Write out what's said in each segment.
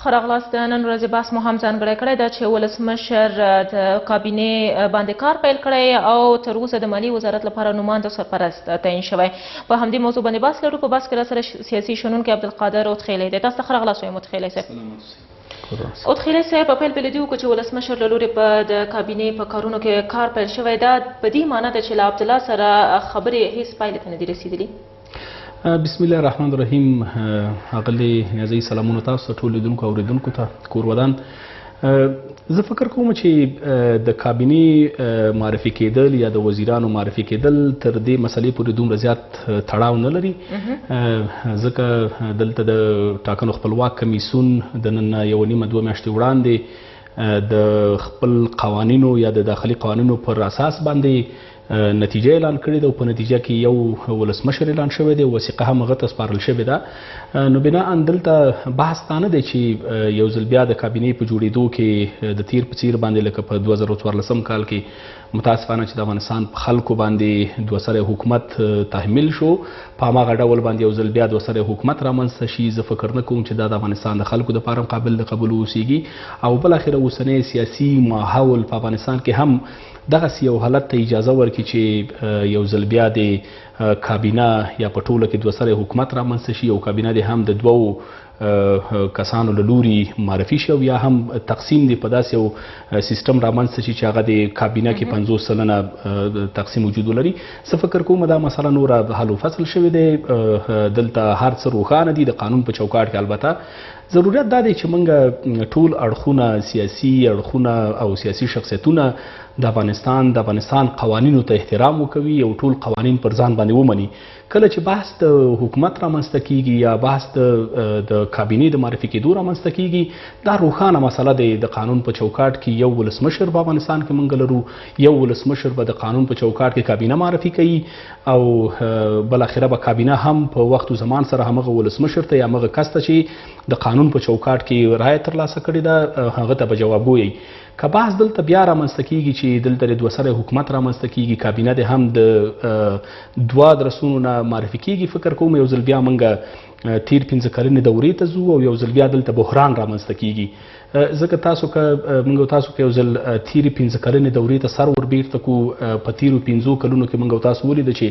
ښه راغلاست. د نن ورځې بحث مو هم ځانګړی کړی ده چې ولسمشر د کابینې باندې کار پیل کړی او تر اوسه د مالیې وزارت لپاره نوماند سرپرست تعیین شوی. په همدې موضوع باندې بحث لرو. په بحث کې راسره سیاسي شنونکی عبدالقادر اوتخیلی دی. تاسو ته ښه راغلاست وایم اوتخیلی صاحب. اوتخیلی صاحب په پیل کې لیدو چې ولسمشر له لورې په د کابینې په کارونو کې کار پیل شوی. دا په دې معنی ده چې له عبدالله سره خبرې هېڅ پایلې ته نه دي رسېدلي. بسم الله الرحمن الرحیم. ښاغلي نیازی سلامونه تاسو ټول لیدونکو او اورېدونکو ته کور ودان. زه فکر کوم چې د کابینې معرفي کېدل یا د وزیرانو معرفي کېدل تر دې مسلې پورې دومره زیات تړاو نه لري، ځکه دلته د ټاکنو خپلواک کمیسیون د نن یوه نیمه دوه میاشتې وړاندې د خپل قوانینو یا د داخلي قوانینو پر اساس باندې نتیجه اعلان کړې ده او په نتیجه کې یو ولسمشر اعلان شوی دی، وثیقه هم هغه ته سپارل شوې ده. نو بناء دلته بحث دا نه دی چې یو ځل بیا د کابینې په جوړېدو کې د تیر په څیر باندې لکه په 2014 کال کې متاسفانه چې د افغانستان په خلکو باندې دوه سره حکومت تحمیل شو، په هماغه ډول باندې یو ځل بیا دوه سره حکومت رامنځته شي. زه فکر نه کوم چې دا د افغانستان د خلکو دپاره قابل د قبول اوسیږي او بالاخره اوسنی سیاسي ماحول په افغانستان کې هم دغسې یو حالت ته اجازه ورکړي چې یو ځل بیا د کابینه یا په ټوله کې دوه سره حکومت رامنځته شي او کابینه د هم د دوو کسانو له لوري معرفي شي او یا هم تقسیم دی په داسې یو سیستم رامنځته شي چې هغه د کابینه کې 50 سلنه تقسیم وجود ولري. زه فکر کوم دا مسله نوره حل و فصل شوې دی. دلته هر څه روښانه دي د قانون په چوکاټ کې. البته ضرورت دا دی چې موږ ټول اړخونه، سیاسي اړخونه او سیاسي شخصیتونه د افغانستان قوانینو ته احترام وکوي او ټول قوانین پر ځان باندې ومني. کله چې بحث د حکومت رامنځته کیږي یا بحث د کابینې د معرفي کېدو رامنځته کیږي، دا روښانه مسله دی. د قانون په چوکاټ کې یو ولسمشر په افغانستان کې موږ لرو، یو ولسمشر به د قانون په چوکاټ کې کابینه معرفي کوي او بالاخره به کابینه هم په وخت و زمان سره همغه ولسمشر ته یا همغه کس ته چې د قانون په چوکاټ کې رایه ترلاسه کړې ده هغه ته به جواب ووایي. که بحث دلته بیا رامنځته کیږي چې دلته د دوه سره حکومت رامنځته کیږي، کابینه د هم د دوه ادرسونو نه معرفي کیږي، فکر کوم یو ځل بیا موږ تیر 15 کلنې دورې ته ځو او یو ځل بیا دلته بحران رامنځته کیږي. ځکه موږ تاسو که یو ځل تیرې 15 کلنې دورې ته سر وربیرته کو، په تیرو 15 کلونو کې موږ تاسو ولیده چې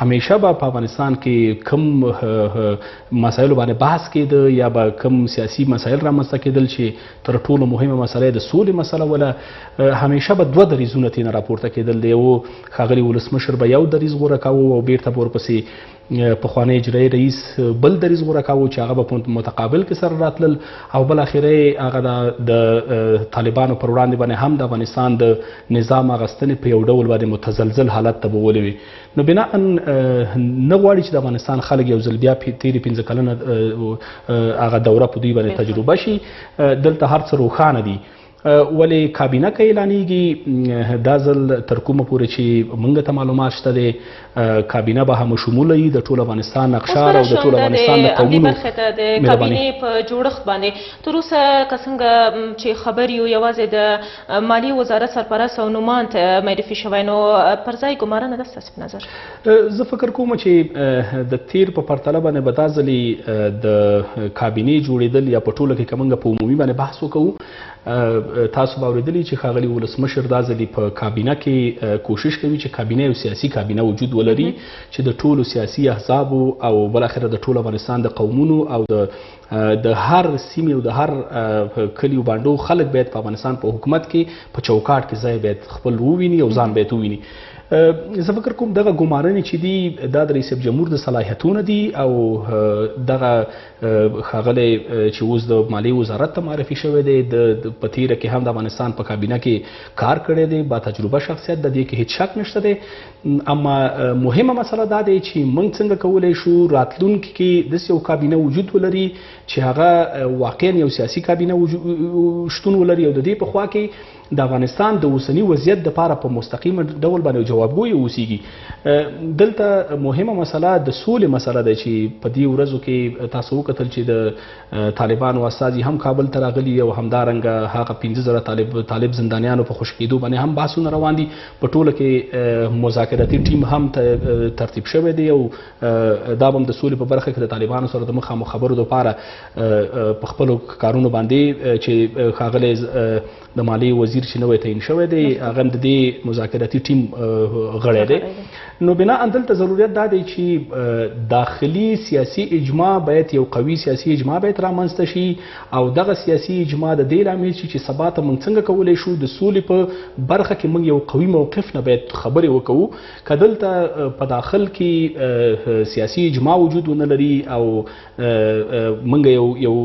همیشه به په افغانستان کې کم مسایلو باندې بحث کېده یا به کم سیاسي مسایل رامنځته کېدل چې تر ټولو مهمه مسله د سولې مسله وله. همیشه به دوه دریځونه ترېنه راپورته کېدل. د یو ښاغلي ولسمشر به یو دریځ غوره کاوه او بیرته به ورپسې پخوانی اجرایي رئیس بل دریځ غوره کاوه چې هغه به په متقابل کې سره راتلل او بالاخره هغه د طالبانو پر وړاندې باندې هم د افغانستان د نظام اغستنې په یو ډول باندې متزلزل حالت ته به ولوي. نو بناء نه غواړي چې د افغانستان خلک یو ځل بیا تیرې 15 کلنه هغه دوره په دوی باندې تجربه شي. دلته هر څه روښانه دي. ولې کابینه که اعلانیږي دا ځل تر کومه پورې چې موږ ته معلومات شته دی کابینه به هم شموله وي د ټول افغانستان نقشار او د ټول افغانستان د قومونو برخې ته د کابینې په جوړښت باندې تر اوسه که څنګه چې خبر یو یوازې د مالیې وزارت سرپرست او نوماند معرفي شوی، نو پر ځای ګمارنه ده ستاسو په نظر؟ زه فکر کوم چې د تیر په پرتله باندې به دا ځلې د کابینې جوړېدل یا په ټوله کې که موږ په عمومي باندې بحث وکړو، تاسو به اورېدلي چې ښاغلي ولسمشر دا ځلې په کابینه کې کوشش کوي چې کابینه یو سیاسي کابینه وجود ولري چې د ټولو سیاسي احزابو او بالاخره د ټول افغانستان د قومونو او د هر سیمې او د هر کلیو باندو خلک باید په افغانستان په حکومت کې په چوکاټ کې ځای باید خپل وویني او ځان باید وویني. زه فکر کوم دغه ګمارنې چې دي دا د رئیس جمهور د صلاحیتونه دي او دغه ښاغلی چې اوس د مالیې وزارت ته معرفي شوی دی په تیره کې هم د افغانستان په کابینه کې کار کړی دی، با تجربه شخصیت د دې کې هیڅ شک نشته دی. اما مهمه مسله دا دی چې موږ څنګه کولی شو راتلونکي کې داسې یو کابینه وجود ولري چې هغه واقعا یو سیاسي کابینه شتون ولري او د دې په خوا کې د افغانستان د اوسني وضعیت دپاره په مستقیمه ډول باندې جوابګوی اوسیږي. دلته مهمه مسله د سولې مسله ده چې په دې ورځو کې تاسو وکتل چې د طالبانو استازي هم کابل ته راغلي او همدارنګه هغه 15,000 طالب زندانیانو په خوشي کېدو باندې هم بحثونه روان دي. په ټوله کې مذاکراتي ټیم هم ترتیب شوی دی او دا به هم د سولې په برخه کې د طالبانو سره د مخامخ خبرو دپاره په خپلو کارونو باندې چې ښاغلی د مالیې وزیر چې نوی تعین شوی دی هغه هم د دې مذاکراتي ټیم غړی دی. نو بناء دلته ضرورت دا دی چې داخلي سیاسي اجماع باید یو قوي سیاسي اجماع باید رامنځته شي او دغه سیاسي اجماع د دې لامل شي چې سبا ته موږ څنګه کولی شو د سولې په برخه کې موږ یو قوي موقف نه باید خبرې وکړو. که دلته په داخل کې سیاسي اجماع وجود ونه لري او موږ یو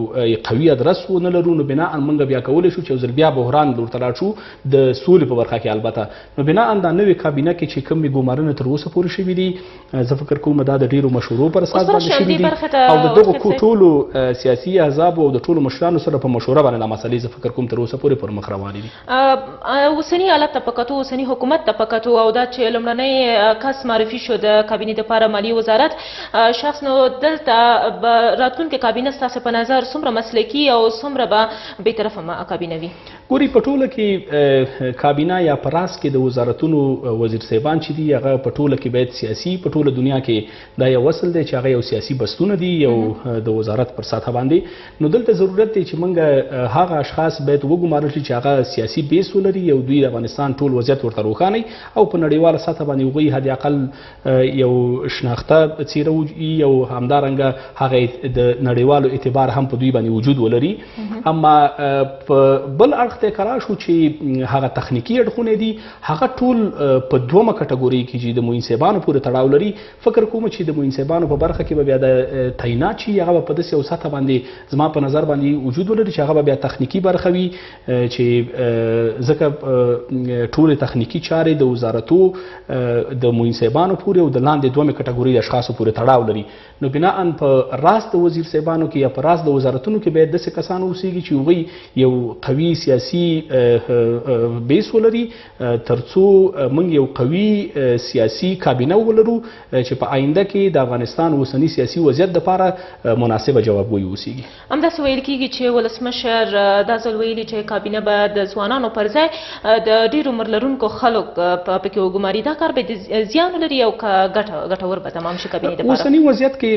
قوي ادرس ونه لرو نو بناء موږ بیا کولی شو چې یو ځل بیا بحران لور ته لاړ شو د سولې په برخه کې. البته نو بناء دا نوې کابینه کې چې کومې ګمارنې تر اوسه پورې شوي دي زه فکر کوم دا د ډېرو مشورو پر اساس باندې شوي دي او د دغو ټولو سیاسي احزابو او د ټولو مشرانو سره په مشوره باندې دا مسلې زه فکر کوم تر اوسه پورې پر مخ روانې دي. اوسني حالت ته په کتو اوسني حکومت ته په کتو او دا چې لومړنی کس معرفي شو د کابینې دپاره مالیې وزارت شخص نو دلته راتلونکې کابینه ستاسو په نظر څومره مسلکي او څومره به بېطرفه کابینه وي؟ ګوري په ټوله کې کابینه یا په راس کې د وزارتونو وزیر صاحبان چې دي هغه په ټوله کې باید سیاسي په ټوله دنیا کې دا یو وصل دی چې هغه یو سیاسي بستونه دي یو د وزارت پر سطحه باندې. نو دلته ضرورت دی چې موږ هغه اشخاص باید وګمارل شي چې هغه سیاسي بیس ولري او دوی د افغانستان ټول وضعیت ورته روښانه او په نړیواله سطحه باندې هغوی حد اقل یو شناخته څیره وي او همدارنګه هغه د نړیوالو اعتبار هم په دوی باندې وجود ولري. اما په بل اړخ ته کرا شو چې هغه تخنیکی اړخونه دي هغه ټول په دومره کټګوري کې چې د معین صاحبانو پورې تړاو لري. فکر کوم چې د معین صاحبانو په برخه کې به بیا د تعینات چې هغه په داسې یو سطحه باندې زما په نظر باندې وجود ولري چې هغه به بیا تخنیکی برخه وي چې ځکه ټول تخنیکی چارې د وزارتو د معین صاحبانو پورې او د لاندې دومره کټګوري اشخاصو پورې تړاو لري. نو بناء په راس د وزیر صاحبانو کې یا په راس د وزارتونو کې باید داسې کسان اوسیږي چې هغوی یو قوي سیاسي بیس ولري ترڅو موږ یو قوي سیاسي کابینه ولرو چې په آینده کې د افغانستان اوسني سیاسي وضعیت دپاره مناسبه جوابګوی اوسیږي. همداسې ویل کېږي چې ولسمشر دا ځل ویلي چې کابینه به د ځوانانو پر ځای د ډېرو عمر لرونکو خلک پکې وګماري. دا کار به زیان ولري او که ګټور به تمام شي کابینې دپاره؟ اوسني وضعیت کې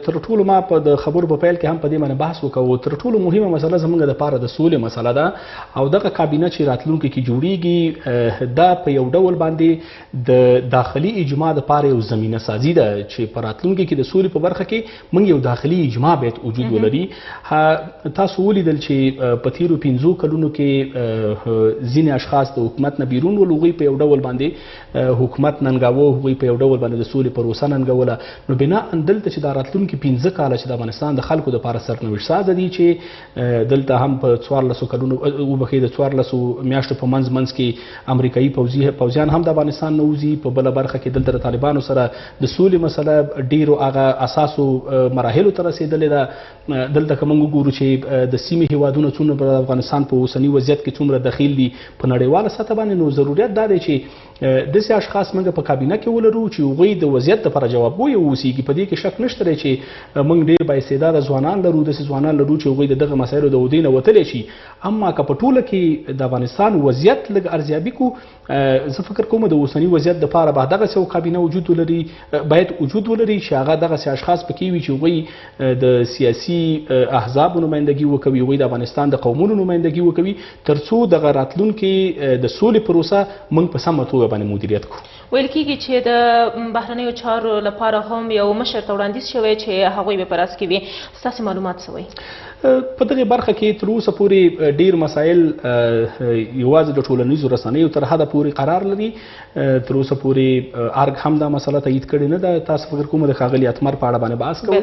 تر ټولو ما په د خبرو په پیل کې هم په دې باندې بحث وکړو تر ټولو مهمه مسله زموږ دپاره د سولې مسله ده او دغه کابینه چې راتلونکي کې جوړیږي دا په یو ډول باندې د داخلي اجماع دپاره یو زمینه سازي ده چې په راتلونکي کې د سولې په برخه کې موږ یو داخلي اجماع باید وجود ولري. تاسو ولیدل چې په تیرو 15 کلونو کې ځینې اشخاص د حکومت نه بیرون ول هغوی په یو ډول باندې حکومت ننګاوه هغوی په یو ډول باندې د سولې پروسه ننګوله. نو بنا دلته چې دا راتلونکي 15 کاله چې د افغانستان د خلکو دپاره سرنوشت سازه دي چې دلته هم په 14 کلونو وبخښئ د 14 میاشتو په منځ کې امریکایي پوځیان هم د افغانستان نه وځي. په بله برخه کې دلته د طالبانو سره د سولې مسله ډیرو هغه اساسو مراحلو ته رسېدلې ده. دلته که موږ وګورو چې د سیمې هیوادونه څومره د افغانستان په اوسني وضعیت کې څومره دخیل دي په نړیواله سطحه باندې نو ضرورت دا دی چې داسې اشخاص موږ په کابینه کې ولرو چې هغوی د وضعیت دپاره جوابګوی واوسیږي. په دې کې شک نشته دی چې موږ ډېر بااستعداده ځوانان لرو داسې ځوانان لرو چې هغوی د دغه مسایلو د عهدې نه وتلی شي. اما که په ټوله کې د افغانستان وضعیت لږ ارزیابي کړو زه فکر کوم د اوسني وضعیت دپاره به دغسې یو کابینه وجود ولري باید وجود ولري چې هغه دغسې اشخاص پکې وي چې هغوی د سیاسي احزابو نمایندګي وکوي هغوی د افغانستان د قومونو نمایندګي وکوي تر څو دغه راتلونکي د سولې پروسه موږ په سمه توګه باندې مدیریت کړو. ویل کېږي چې د بهرنیو چارو لپاره هم یو مشر ته وړاندیز شوی چې هغوی به په راس کې وي. ستاسې معلومات څه وایي؟ په دغه برخه کې تر اوسه پورې ډیر مسایل یوازې د ټولنیزو رسنیو تر حده پورې قرار لري. تر اوسه پورې ارګ هم دا مسله تایید کړې نه ده. تاسو فکر کوم د ښاغلي اتمر په اړه باندې بحث کوئ.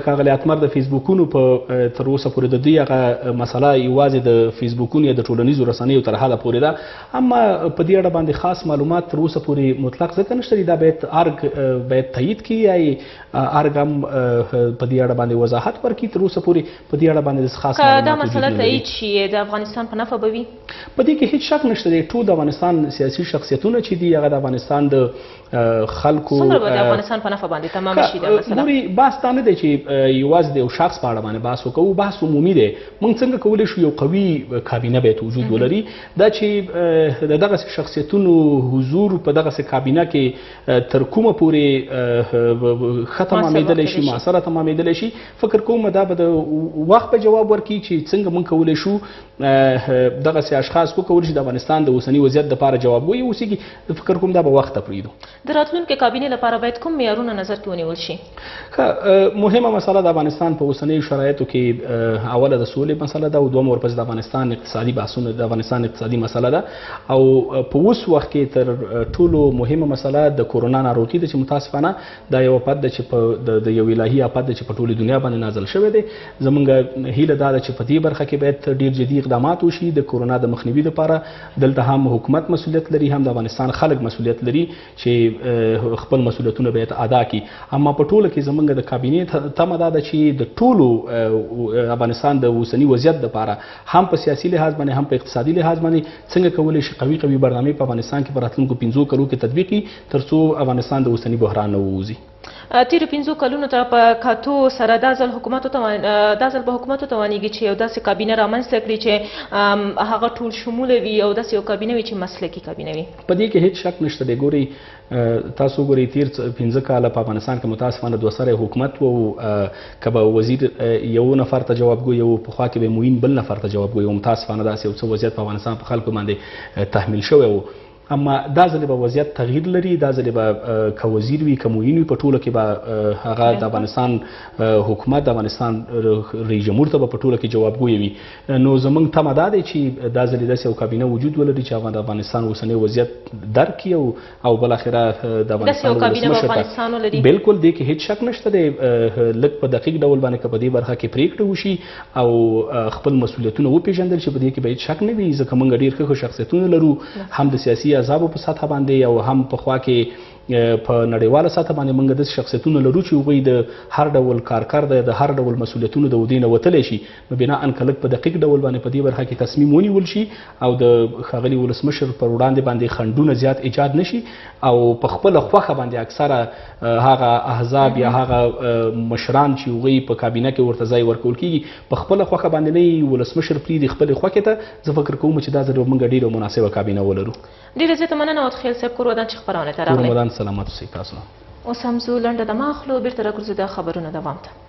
ښاغلي اتمر د فیسبوکونو په تر اوسه پورې د دوی هغه مسله یوازې د فیسبوکونو یا د ټولنیزو رسنیو تر حده پورې ده. اما په دې اړه باندې خاص معلومات تر اوسه پورې پورې مطلق ځکه نشته دا باید تایید کړي یا ارګ هم په دې اړه باندې وضاحت ورکړي تر اوسه پورې په دې اړه باندې خاص که دا مسله تایید شي د افغانستان په نفع به وي په دې کې هیڅ شک نشته دی ټول د افغانستان سیاسي شخصیتونه چې دي هغه د افغانستان د خلکو څومره به د افغانستان په نفع باندې تمام شي دا مسله ګوري بحث دا نه دی چې یوازې د یو شخص په اړه باندې بحث وکړو بحث عمومي دی موږ څنګه کولی شو یو قوي کابینه باید وجود ولري دا چې د دغسې شخصیتونو حضور په دغسې کابینه کې تر کومه پورې ښه تمامېدلی شي معاصره تمامېدلی شي فکر کوم دا به د وخت په جواب ورکړي چې څنګه موږ کولی شو دغسې اشخاص وکولی شي د افغانستان د اوسني وضعیت دپاره جوابګوی اوسېږي فکر کوم دا به وخت ته پرېږدو د راتلونکې کابینې لپاره باید کوم معیارونه نظر کې ونیول شي مهمه مسله د افغانستان په اوسنیو شرایطو کې اوله د سولې مسله ده او دوم ورپسې د افغانستان اقتصادي بحثونه د افغانستان اقتصادي مسله ده او په اوس وخت کې تر ټولو مهمه مسله د کورونا ناروغي ده چې متاسفانه دا یو آفت ده چې د یو الهي آفت ده چې په ټولې دنیا باندې نازل شوی دی زموږ هیله دا ده چې په دې برخه کې باید ډیر جدي اقدامات وشي د کورونا د مخنیوي لپاره دلته هم حکومت مسؤلیت لري هم د افغانستان خلک مسؤلیت لري چې خپل مسؤلیتونه باید ادا کړي اما په ټوله کې زموږ د کابینې تمه دا ده چې د ټولو افغانستان د اوسني وضعیت لپاره هم په سیاسي لحاظ باندې هم په اقتصادي لحاظ باندې څنګه کولی شي قوي برنامې په افغانستان کې په راتلونکو 5 کلونو کې تطبیق کړي تر څو افغانستان د اوسني بحران نه ووځي تیرو 5 کلونو ته په کتو سره دا ځل به حکومت وتوانیږي چې یو داسې کابینه رامنځته کړي چې هغه ټول شموله وي او داسې یو کابینه وي چې مسلکي کابینه وي په دې کې هیڅ شک نشته دی ګوري تاسو ګوري تیر 15 کاله په افغانستان کې متاسفانه دوه سره حکومت و که به وزیر یو نفر ته جوابګوی او په خوا کې به معین بل نفر ته جوابګوی او متاسفانه داسې یو څه وضعیت په افغانستان په خلکو باندې تحمیل شوی و اما دا ځلې به وضعیت تغییر لري دا ځلې به که وزیر وي که معین وي په ټوله کې به هغه د افغانستان حکومت د افغانستان رئیس جمهور ته به په ټوله کې جوابګوی وي نو زموږ تمه دا دی چې دا ځلې داسې یو کابینه وجود ولري چې د افغانستان اوسنی وضعیت درک کړي او بالاخره د افغانستان ولسمشر بالکل دې کې هیڅ شک نشته دی لږ په دقیق ډول باندې که په دې برخه کې پرېکړه وشي او خپل مسؤلیتونه وپېژندل شي په دې کې به هیڅ شک نه وي ځکه موږ ډېر ښه شخصیتونه لرو هم د سیاسي عذابو په سطح باندې او هم په خوا کې په نړیواله سطح باندې موږ داسې شخصیتونه لرو چې هغوی د هر ډول کارکر د هر ډول مسؤلیتونو د ودې نه وتلی شي نو بناء که لږ په دقیق ډول باندې په دې برخه کې تصمیم ونیول شي او د ښاغلي ولسمشر پر وړاندې باندې خنډونه زیات ایجاد نشي او په خپله خوښه باندې اکثره هغه احزاب یا هغه مشران چې هغوی په کابینه کې ورته ځای ورکول کېږي په خپله خوښه باندې نه ولسمشر پرېږدي خپلې خوښې ته زه فکر کوم چې دا ځل به موږ ډېره مناسبه کابینه ولرو ډېره زیاته مننه وتخیل صاحب کور ودان چې خپرونې ته راغلی سلامت اوسئ تاسو اوس هم زه لنډه دمه اخلو بېرته راګرځو د خبرونو دوام ته